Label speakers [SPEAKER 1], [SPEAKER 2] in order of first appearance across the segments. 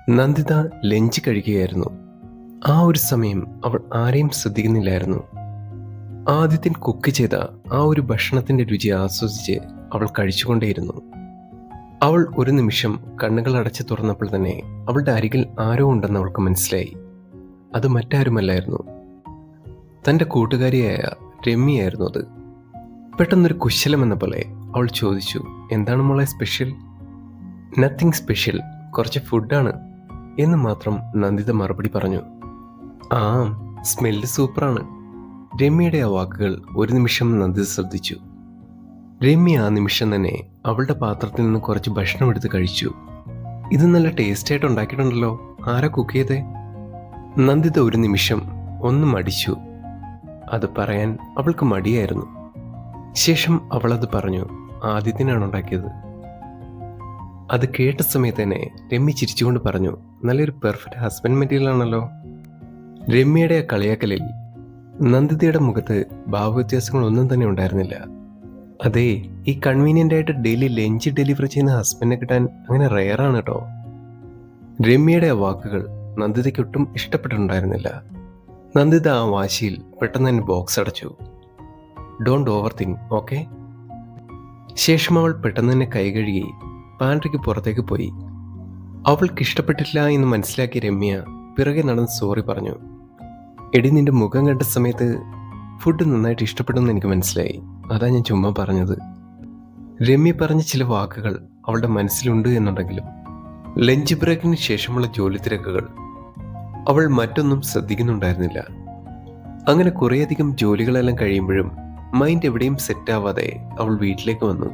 [SPEAKER 1] Nanditha lunch കഴിക്കുകയായിരുന്നു. ആ ഒരു സമയം അവൾ ആരെയും ശ്രദ്ധിക്കുന്നില്ലായിരുന്നു. ആദിത്യൻ കുക്ക് ചെയ്ത ആ ഒരു ഭക്ഷണത്തിന്റെ രുചി ആസ്വദിച്ച് അവൾ കഴിച്ചുകൊണ്ടേയിരുന്നു. അവൾ ഒരു നിമിഷം കണ്ണുകൾ അടച്ചു തുറന്നപ്പോൾ തന്നെ അവളുടെ അരികിൽ ആരോ ഉണ്ടെന്ന് അവൾക്ക് മനസ്സിലായി. അത് മറ്റാരുമല്ലായിരുന്നു, തൻ്റെ കൂട്ടുകാരിയായ രമ്യയായിരുന്നു അത്. പെട്ടെന്നൊരു കുശലം എന്ന പോലെ അവൾ ചോദിച്ചു, എന്താണ് മോളെ സ്പെഷ്യൽ? നത്തിങ് സ്പെഷ്യൽ, കുറച്ച് ഫുഡാണ് എന്ന് മാത്രം നന്ദിത മറുപടി പറഞ്ഞു. ആ, സ്മെല്ല് സൂപ്പറാണ്. രമ്യയുടെ ആ വാക്കുകൾ ഒരു നിമിഷം നന്ദിത ശ്രദ്ധിച്ചു. രമ്യ ആ നിമിഷം തന്നെ അവളുടെ പാത്രത്തിൽ നിന്ന് കുറച്ച് ഭക്ഷണം എടുത്ത് കഴിച്ചു. ഇത് നല്ല ടേസ്റ്റായിട്ട് ഉണ്ടാക്കിയിട്ടുണ്ടല്ലോ, ആരാ കുക്ക് ചെയ്തേ? നന്ദിത ഒരു നിമിഷം ഒന്ന് മടിച്ചു. അത് പറയാൻ അവൾക്ക് മടിയായിരുന്നു. ശേഷം അവളത് പറഞ്ഞു, ആദിത്യനാണ് ഉണ്ടാക്കിയത്. അത് കേട്ട സമയത്ത് തന്നെ രമ്യ ചിരിച്ചുകൊണ്ട് പറഞ്ഞു, നല്ലൊരു പെർഫെക്റ്റ് ഹസ്ബൻഡ് മെറ്റീരിയൽ ആണല്ലോ. രമ്യയുടെ ആ കളിയാക്കലിൽ നന്ദിതയുടെ മുഖത്ത് ഭാവവ്യത്യാസങ്ങളൊന്നും തന്നെ ഉണ്ടായിരുന്നില്ല. അതെ, ഈ കൺവീനിയൻ്റ് ആയിട്ട് ഡെയിലി ലഞ്ച് ഡെലിവറി ചെയ്യുന്ന ഹസ്ബൻഡിനെ കിട്ടാൻ അങ്ങനെ റെയറാണ് കേട്ടോ. രമ്യയുടെ ആ വാക്കുകൾ നന്ദിതയ്ക്കൊട്ടും ഇഷ്ടപ്പെട്ടിട്ടുണ്ടായിരുന്നില്ല. നന്ദിത ആ വാശിയിൽ പെട്ടെന്ന് തന്നെ ബോക്സ് അടച്ചു. Don't over think, okay? ശേഷം അവൾ പെട്ടെന്ന് തന്നെ കൈ കഴുകി പാൻട്രിക്ക് പുറത്തേക്ക് പോയി. അവൾക്ക് ഇഷ്ടപ്പെട്ടില്ല എന്ന് മനസ്സിലാക്കിയ രമ്യ പിറകെ നടന്ന് സോറി പറഞ്ഞു. എടി, നിന്റെ മുഖം കണ്ട സമയത്ത് ഫുഡ് നന്നായിട്ട് ഇഷ്ടപ്പെടുമെന്ന് എനിക്ക് മനസ്സിലായി, അതാ ഞാൻ ചുമ്മാ പറഞ്ഞത്. രമ്യ പറഞ്ഞ ചില വാക്കുകൾ അവളുടെ മനസ്സിലുണ്ട് എന്നുണ്ടെങ്കിലും ലഞ്ച് ബ്രേക്കിന് ശേഷമുള്ള ജോലി തിരക്കുകൾ അവൾ മറ്റൊന്നും ശ്രദ്ധിക്കുന്നുണ്ടായിരുന്നില്ല. അങ്ങനെ കുറേയധികം ജോലികളെല്ലാം കഴിയുമ്പോഴും മൈൻഡ് എവിടെയും സെറ്റാവാതെ അവൾ വീട്ടിലേക്ക് വന്നു.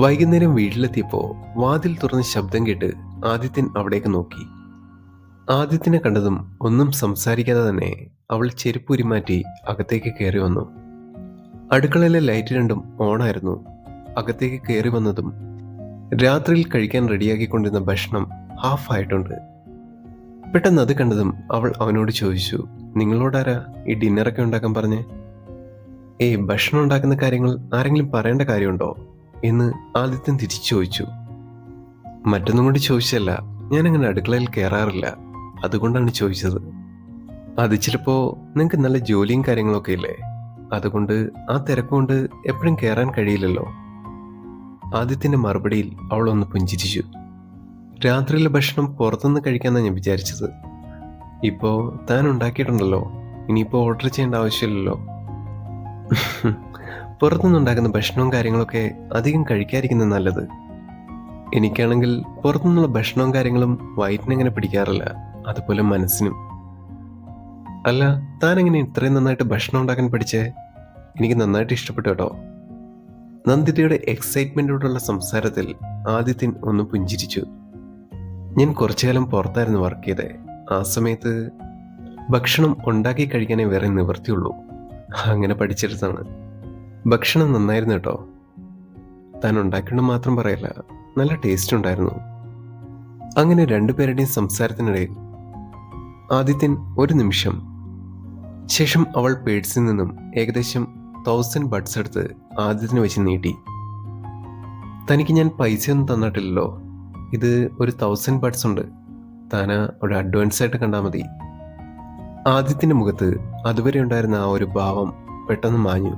[SPEAKER 1] വൈകുന്നേരം വീട്ടിലെത്തിയപ്പോൾ വാതിൽ തുറന്ന് ശബ്ദം കേട്ട് ആദിത്യൻ അവിടേക്ക് നോക്കി. ആദിത്യനെ കണ്ടതും ഒന്നും സംസാരിക്കാതെ തന്നെ അവൾ ചെരുപ്പൂരി മാറ്റി അകത്തേക്ക് കയറി വന്നു. അടുക്കളയിലെ ലൈറ്റ് രണ്ടും ഓണായിരുന്നു. അകത്തേക്ക് കയറി വന്നതും രാത്രിയിൽ കഴിക്കാൻ റെഡിയാക്കിക്കൊണ്ടിരുന്ന ഭക്ഷണം ഹാഫ് ആയിട്ടുണ്ട്. പെട്ടെന്ന് അത് കണ്ടതും അവൾ അവനോട് ചോദിച്ചു, നിങ്ങളോടാരാ ഈ ഡിന്നറൊക്കെ ഉണ്ടാക്കാൻ പറഞ്ഞേ? ഭക്ഷണം ഉണ്ടാക്കുന്ന കാര്യങ്ങൾ ആരെങ്കിലും പറയേണ്ട കാര്യമുണ്ടോ എന്ന് ആദിത്യൻ തിരിച്ചു ചോദിച്ചു. മറ്റൊന്നും കൊണ്ട് ചോദിച്ചല്ല, ഞാനങ്ങനെ അടുക്കളയിൽ കയറാറില്ല, അതുകൊണ്ടാണ് ചോദിച്ചത്. അത് ചിലപ്പോൾ നിങ്ങൾക്ക് നല്ല ജോലിയും കാര്യങ്ങളൊക്കെ ഇല്ലേ, അതുകൊണ്ട് ആ തിരക്കുകൊണ്ട് എപ്പോഴും കയറാൻ കഴിയില്ലല്ലോ. ആദിത്യൻ്റെ മറുപടിയിൽ അവൾ ഒന്ന് പുഞ്ചിരിച്ചു. രാത്രിയിലെ ഭക്ഷണം പുറത്തുനിന്ന് കഴിക്കാമെന്നാണ് ഞാൻ വിചാരിച്ചത്. ഇപ്പോൾ താൻ ഉണ്ടാക്കിയിട്ടുണ്ടല്ലോ, ഇനിയിപ്പോൾ ഓർഡർ ചെയ്യേണ്ട ആവശ്യമില്ലല്ലോ. പുറത്തുനിന്നുണ്ടാക്കുന്ന ഭക്ഷണവും കാര്യങ്ങളൊക്കെ അധികം കഴിക്കാതിരിക്കുന്നത് നല്ലത്. എനിക്കാണെങ്കിൽ പുറത്തുനിന്നുള്ള ഭക്ഷണവും കാര്യങ്ങളും വയറ്റിനെങ്ങനെ പിടിക്കാറില്ല, അതുപോലെ മനസ്സിനും. അല്ല, താൻ എങ്ങനെ ഇത്രയും നന്നായിട്ട് ഭക്ഷണം ഉണ്ടാക്കാൻ പഠിച്ചേ? എനിക്ക് നന്നായിട്ട് ഇഷ്ടപ്പെട്ടു കേട്ടോ. നന്ദിതയുടെ എക്സൈറ്റ്മെൻറ്റോടുള്ള സംസാരത്തിൽ ആദിത്യൻ ഒന്ന് പുഞ്ചിരിച്ചു. ഞാൻ കുറച്ചുകാലം പുറത്തായിരുന്നു വർക്ക് ചെയ്തേ. ആ സമയത്ത് ഭക്ഷണം ഉണ്ടാക്കി കഴിക്കാനേ വേറെ നിവൃത്തിയുള്ളൂ, അങ്ങനെ പഠിച്ചെടുത്താണ്. ഭക്ഷണം നന്നായിരുന്നു കേട്ടോ. താൻ ഉണ്ടാക്കിയിട്ട് മാത്രം പറയല്ല, നല്ല ടേസ്റ്റ് ഉണ്ടായിരുന്നു. അങ്ങനെ രണ്ടുപേരുടെയും സംസാരത്തിനിടയിൽ ആദിത്യൻ ഒരു നിമിഷം ശേഷം അവൾ പേഴ്സിൽ നിന്നും ഏകദേശം 1000 ബഡ്സ് എടുത്ത് ആദിത്യന് വെച്ച് നീട്ടി. തനിക്ക് ഞാൻ പൈസയൊന്നും തന്നിട്ടില്ലല്ലോ, ഇത് ഒരു 1000 ബഡ്സ് ഉണ്ട്, താന ഒരു അഡ്വാൻസ് ആയിട്ട് കണ്ടാൽ മതി. ആദിത്യൻ്റെ മുഖത്ത് അതുവരെ ഉണ്ടായിരുന്ന ആ ഒരു ഭാവം പെട്ടെന്ന് മാഞ്ഞു.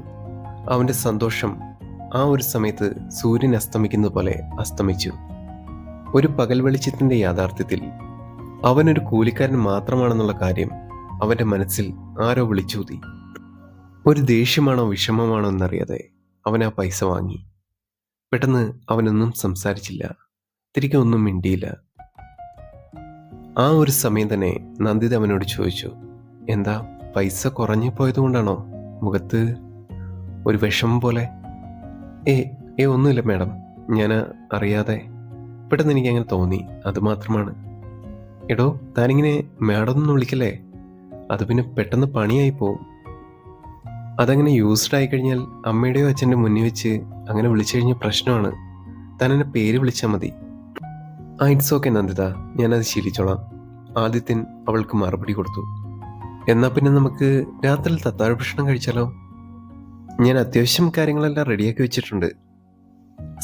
[SPEAKER 1] അവൻ്റെ സന്തോഷം ആ ഒരു സമയത്ത് സൂര്യൻ അസ്തമിക്കുന്നത് പോലെ അസ്തമിച്ചു. ഒരു പകൽ വെളിച്ചത്തിൻ്റെ യാഥാർത്ഥ്യത്തിൽ അവനൊരു കൂലിക്കാരൻ മാത്രമാണെന്നുള്ള കാര്യം അവൻ്റെ മനസ്സിൽ ആരോ വിളിച്ചൂതി. ഒരു ദേഷ്യമാണോ വിഷമമാണോ എന്നറിയാതെ അവൻ ആ പൈസ വാങ്ങി. പെട്ടെന്ന് അവനൊന്നും സംസാരിച്ചില്ല, തിരികെ ഒന്നും മിണ്ടിയില്ല. ആ ഒരു സമയം തന്നെ നന്ദിത അവനോട് ചോദിച്ചു, എന്താ പൈസ കുറഞ്ഞു പോയതുകൊണ്ടാണോ മുഖത്ത് ഒരു വിഷമം പോലെ? ഒന്നുമില്ല മാഡം, ഞാൻ അറിയാതെ പെട്ടെന്ന് എനിക്കങ്ങനെ തോന്നി, അതുമാത്രമാണ്. എടോ, താനിങ്ങനെ മാഡം ഒന്നും വിളിക്കല്ലേ, അത് പിന്നെ പെട്ടെന്ന് പണിയായി പോവും. അതങ്ങനെ യൂസ്ഡ് ആയിക്കഴിഞ്ഞാൽ അമ്മയുടെയോ അച്ഛൻ്റെ മുന്നിൽ വെച്ച് അങ്ങനെ വിളിച്ചു കഴിഞ്ഞാൽ പ്രശ്നമാണ്. താൻ എന്നെ പേര് വിളിച്ചാൽ മതി. ഇറ്റ്സ് ഓക്കെ നന്ദിത, ഞാനത് ശീലിച്ചോളാം. ആദിത്യൻ അവൾക്ക് മറുപടി കൊടുത്തു. എന്നാൽ പിന്നെ നമുക്ക് രാത്രിയിൽ തത്താഴ ഭക്ഷണം കഴിച്ചാലോ? ഞാൻ അത്യാവശ്യം കാര്യങ്ങളെല്ലാം റെഡിയാക്കി വെച്ചിട്ടുണ്ട്.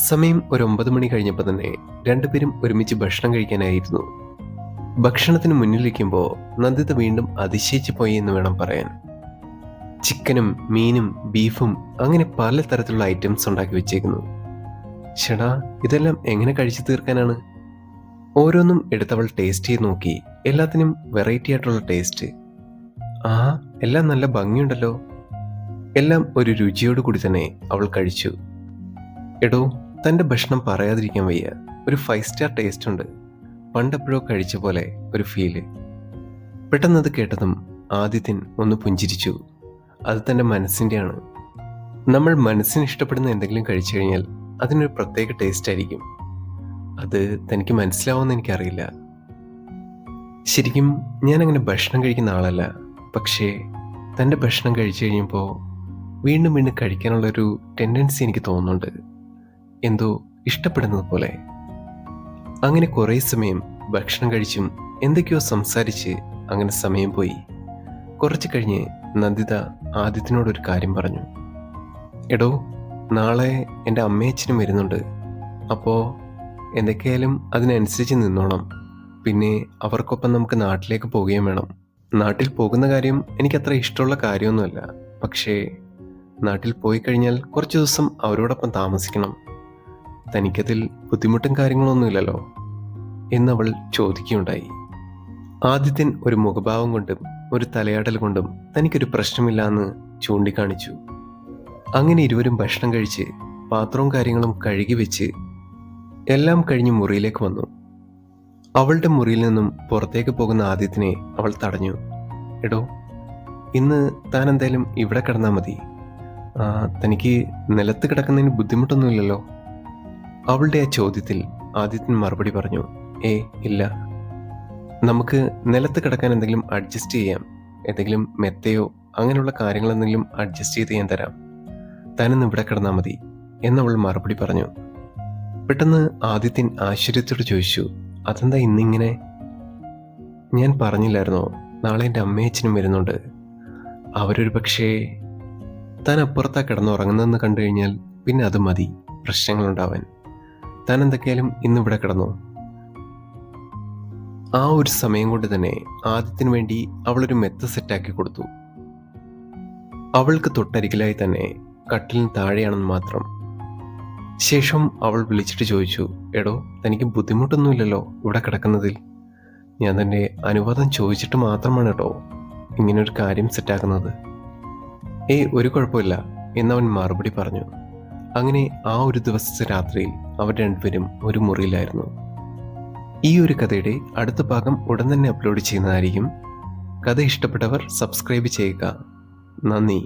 [SPEAKER 1] സമയം ഒരു 9 മണി കഴിഞ്ഞപ്പോൾ തന്നെ രണ്ടുപേരും ഒരുമിച്ച് ഭക്ഷണം കഴിക്കാനായിരുന്നു. ഭക്ഷണത്തിന് മുന്നിലിരിക്കുമ്പോൾ നന്ദിത വീണ്ടും അതിശയിച്ചു പോയി എന്ന് വേണം പറയാൻ. ചിക്കനും മീനും ബീഫും അങ്ങനെ പല തരത്തിലുള്ള ഐറ്റംസ് ഉണ്ടാക്കി വെച്ചേക്കുന്നു. ചേടാ, ഇതെല്ലാം എങ്ങനെ കഴിച്ചു തീർക്കാനാണ്? ഓരോന്നും എടുത്തവൾ ടേസ്റ്റ് ചെയ്ത് നോക്കി. എല്ലാത്തിനും വെറൈറ്റി ആയിട്ടുള്ള ടേസ്റ്റ്. ആ, എല്ലാം നല്ല ഭംഗിയുണ്ടല്ലോ. എല്ലാം ഒരു രുചിയോട് കൂടി തന്നെ അവൾ കഴിച്ചു. എടോ, തൻ്റെ ഭക്ഷണം പറയാതിരിക്കാൻ വയ്യ. ഒരു 5 സ്റ്റാർ ടേസ്റ്റ് ഉണ്ട്. പണ്ടെപ്പോഴോ കഴിച്ച പോലെ ഒരു ഫീല്. പെട്ടെന്നത് കേട്ടതും ആദിത്യൻ ഒന്ന് പുഞ്ചിരിച്ചു. അത് തൻ്റെ മനസ്സിൻ്റെയാണ്. നമ്മൾ മനസ്സിന് ഇഷ്ടപ്പെടുന്ന എന്തെങ്കിലും കഴിച്ചു കഴിഞ്ഞാൽ അതിനൊരു പ്രത്യേക ടേസ്റ്റ് ആയിരിക്കും. അത് തനിക്ക് മനസ്സിലാവുമെന്ന് എനിക്കറിയില്ല. ശരിക്കും ഞാനങ്ങനെ ഭക്ഷണം കഴിക്കുന്ന ആളല്ല. പക്ഷേ തൻ്റെ ഭക്ഷണം കഴിച്ചു കഴിയുമ്പോൾ വീണ്ടും വീണ്ടും കഴിക്കാനുള്ളൊരു ടെൻഡൻസി എനിക്ക് തോന്നുന്നുണ്ട്. എന്തോ ഇഷ്ടപ്പെടുന്നത് പോലെ. അങ്ങനെ കുറേ സമയം ഭക്ഷണം കഴിച്ചും എന്തൊക്കെയോ സംസാരിച്ച് അങ്ങനെ സമയം പോയി. കുറച്ച് കഴിഞ്ഞ് നന്ദിത ആദിത്യനോടൊരു കാര്യം പറഞ്ഞു. എടോ, നാളെ എൻ്റെ അമ്മയച്ഛനും വരുന്നുണ്ട്. അപ്പോൾ എന്തൊക്കെയായാലും അതിനനുസരിച്ച് നിന്നോണം. പിന്നെ അവർക്കൊപ്പം നമുക്ക് നാട്ടിലേക്ക് പോവുകയും വേണം. നാട്ടിൽ പോകുന്ന കാര്യം എനിക്കത്ര ഇഷ്ടമുള്ള കാര്യമൊന്നുമല്ല. പക്ഷേ നാട്ടിൽ പോയി കഴിഞ്ഞാൽ കുറച്ച് ദിവസം അവരോടൊപ്പം താമസിക്കണം. തനിക്കതിൽ ബുദ്ധിമുട്ടും കാര്യങ്ങളൊന്നുമില്ലല്ലോ എന്നവൾ ചോദിക്കുകയുണ്ടായി. ആദിത്യൻ ഒരു മുഖഭാവം കൊണ്ടും ഒരു തലയാടൽ കൊണ്ടും തനിക്കൊരു പ്രശ്നമില്ല എന്ന് ചൂണ്ടിക്കാണിച്ചു. അങ്ങനെ ഇരുവരും ഭക്ഷണം കഴിച്ച് പാത്രവും കാര്യങ്ങളും കഴുകി വെച്ച് എല്ലാം കഴിഞ്ഞ് മുറിയിലേക്ക് വന്നു. അവളുടെ മുറിയിൽ നിന്നും പുറത്തേക്ക് പോകുന്ന ആദിത്യനെ അവൾ തടഞ്ഞു. എടോ, ഇന്ന് താൻ എന്തായാലും ഇവിടെ കിടന്നാൽ മതി. തനിക്ക് നിലത്ത് കിടക്കുന്നതിന് ബുദ്ധിമുട്ടൊന്നുമില്ലല്ലോ? അവളുടെ ആ ചോദ്യത്തിൽ ആദിത്യൻ മറുപടി പറഞ്ഞു. ഇല്ല, നമുക്ക് നിലത്ത് കിടക്കാൻ എന്തെങ്കിലും അഡ്ജസ്റ്റ് ചെയ്യാം. എന്തെങ്കിലും മെത്തയോ അങ്ങനെയുള്ള കാര്യങ്ങൾ എന്തെങ്കിലും അഡ്ജസ്റ്റ് ചെയ്ത് ഞാൻ തരാം. താനൊന്ന് ഇവിടെ കിടന്നാൽ മതി എന്നവൾ മറുപടി പറഞ്ഞു. പെട്ടെന്ന് ആദിത്യൻ ആശ്ചര്യത്തോട് ചോദിച്ചു, അതെന്താ ഇന്നിങ്ങനെ? ഞാൻ പറഞ്ഞില്ലായിരുന്നോ നാളെ എൻ്റെ അമ്മയച്ഛനും വരുന്നുണ്ട്. അവരൊരു പക്ഷേ താൻ അപ്പുറത്താ കിടന്നുറങ്ങുന്നതെന്ന് കണ്ടു കഴിഞ്ഞാൽ പിന്നെ അത് മതി പ്രശ്നങ്ങളുണ്ടാവാൻ. താൻ എന്തൊക്കെയാലും ഇന്നിവിടെ കിടന്നോ. ആ ഒരു സമയം കൊണ്ട് തന്നെ ആദിത്യന് വേണ്ടി അവളൊരു മെത്ത സെറ്റാക്കി കൊടുത്തു. അവൾക്ക് തൊട്ടരികിലായി തന്നെ കട്ടിലിന് താഴെയാണെന്ന് മാത്രം. ശേഷം അവൾ വിളിച്ചിട്ട് ചോദിച്ചു, എടോ, തനിക്ക് ബുദ്ധിമുട്ടൊന്നുമില്ലല്ലോ ഇവിടെ കിടക്കുന്നതിൽ? ഞാൻ തൻ്റെ അനുവാദം ചോദിച്ചിട്ട് മാത്രമാണ് കേട്ടോ ഇങ്ങനൊരു കാര്യം സെറ്റാക്കുന്നത്. ഒരു കുഴപ്പമില്ല എന്നവൻ മറുപടി പറഞ്ഞു. അങ്ങനെ ആ ഒരു ദിവസത്തെ രാത്രിയിൽ അവർ രണ്ടുപേരും ഒരു മുറിയിലായിരുന്നു. ഈ ഒരു കഥയുടെ അടുത്ത ഭാഗം ഉടൻ തന്നെ അപ്ലോഡ് ചെയ്യുന്നതായിരിക്കും. കഥ ഇഷ്ടപ്പെട്ടവർ സബ്സ്ക്രൈബ് ചെയ്യുക. നന്ദി.